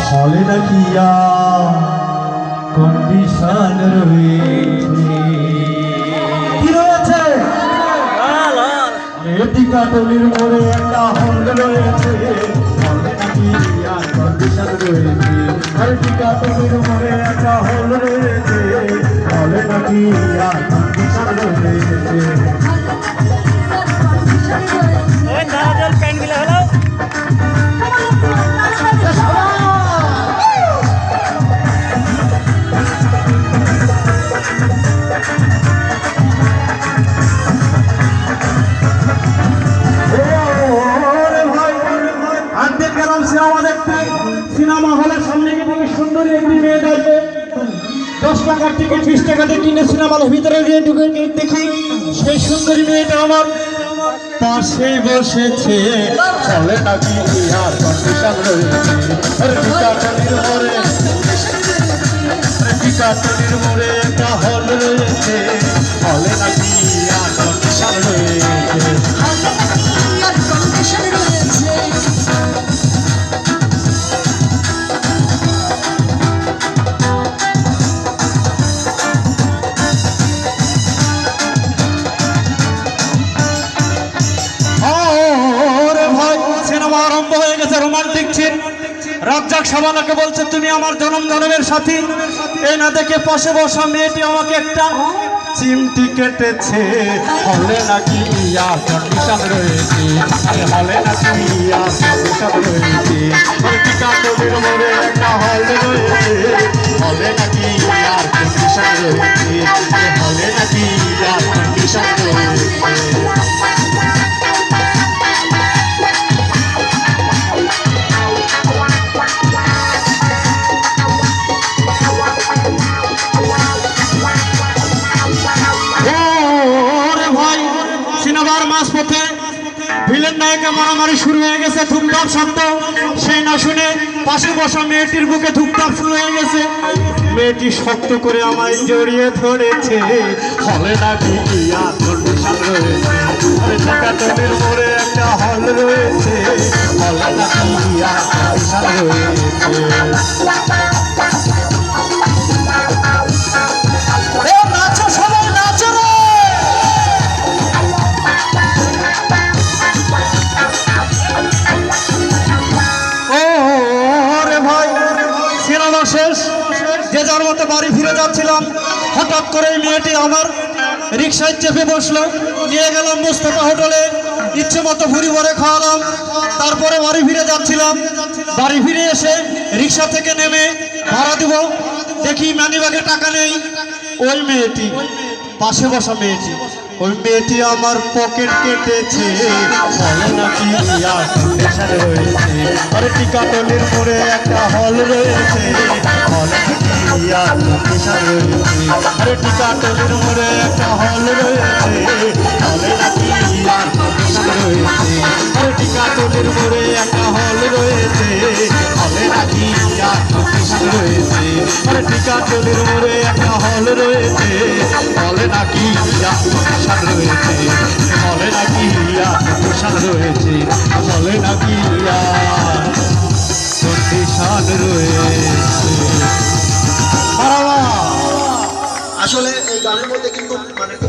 হলে নাকি কন্ডিশন রয়েছে, কি রয়েছে? কাটলির মোড়ে একটা হল রয়েছে, হলে নাকি কন্ডিশন রয়েছে। কাটলির মোড়ে একটা হল রয়েছে, হলে নাকি কন্ডিশন রয়েছে। সিনেমা হলের সামনে থেকে সুন্দরী একটি মেয়ে দেখবে, 10 টাকার টিকিট 20 টাকাতে কিনে সিনেমা হলের ভিতরে গিয়ে ঢুকে দেখি সেই সুন্দরী মেয়েটা আমার পাশে বসেছে। হলে নাকি আর কন্ডিশন রয়েছে, টিকাটলির মোড়ে একটা হল রয়েছে, হলে নাকি আর কন্ডিশন রয়েছে। Romantic scene. রাজ্জাক শাবানাকে বলছে, তুমি আমার জনম জনমের সাথী। এই না দেখে পাশে বসা মেয়েটি আমাকে একটা চিমটি কেটেছে। হলে নাকি ইয়ার কন্ডিশন রয়েছে, হলে নাকি ইয়ার কন্ডিশন রয়েছে। টিকাটলির মোড়ে একটা হল রয়েছে, হলে নাকি ইয়ার কন্ডিশন রয়েছে, হলে নাকি ইয়ার কন্ডিশন রয়েছে। মাঝপথে ভিলেন নায়কের মারামারি শুরু হয়ে গেছে, ধুমধাম শব্দ। সেই না শুনে পাশে বসা মেয়েটির বুকে ধুমধাম শুরু হয়ে গেছে। মেয়েটি শক্ত করে আমায় জড়িয়ে ধরেছে। হলে নাকি কন্ডিশন রয়েছে, টিকাটলির মোড়ে একটা হল রয়েছে, হলে নাকি কন্ডিশন রয়েছে। শেষ যে যার মতো বাড়ি ফিরে যাচ্ছিলাম, হঠাৎ করে মেয়েটি আমার রিক্সায় চেপে বসলো। নিয়ে গেলাম মুস্তাফা হোটেলে, ইচ্ছে মতো ভুড়ি ভরে খাওয়ালাম। তারপরে বাড়ি ফিরে যাচ্ছিলাম। বাড়ি ফিরে এসে রিক্সা থেকে নেমে ভাড়া দিব, দেখি মানিব্যাগে টাকা নেই। ওই মেয়েটি, পাশে বসা মেয়েটি, ওই মেয়েটি আমার পকেট কেটেছে। হলে নাকি কন্ডিশন রয়েছে, আরে টিকাটলির মোড়ে একটা হল রয়েছে, হলে নাকি কন্ডিশন রয়েছে। আরে টিকাটলির মোড়ে একটা হল রয়েছে, হলে নাকি কন্ডিশন রয়েছে। আরে টিকাটলির মোড়ে একটা হল রয়েছে, হলে নাকি কন্ডিশন রয়েছে। আরে টিকাটলির মোড়ে একটা হল রয়েছে, হলে নাকি কন্ডিশন রয়েছে, হলে নাকি কন্ডিশন রয়েছে, হলে নাকি কন্ডিশন রয়েছে। আসলে এই গানের মধ্যে কিন্তু মানে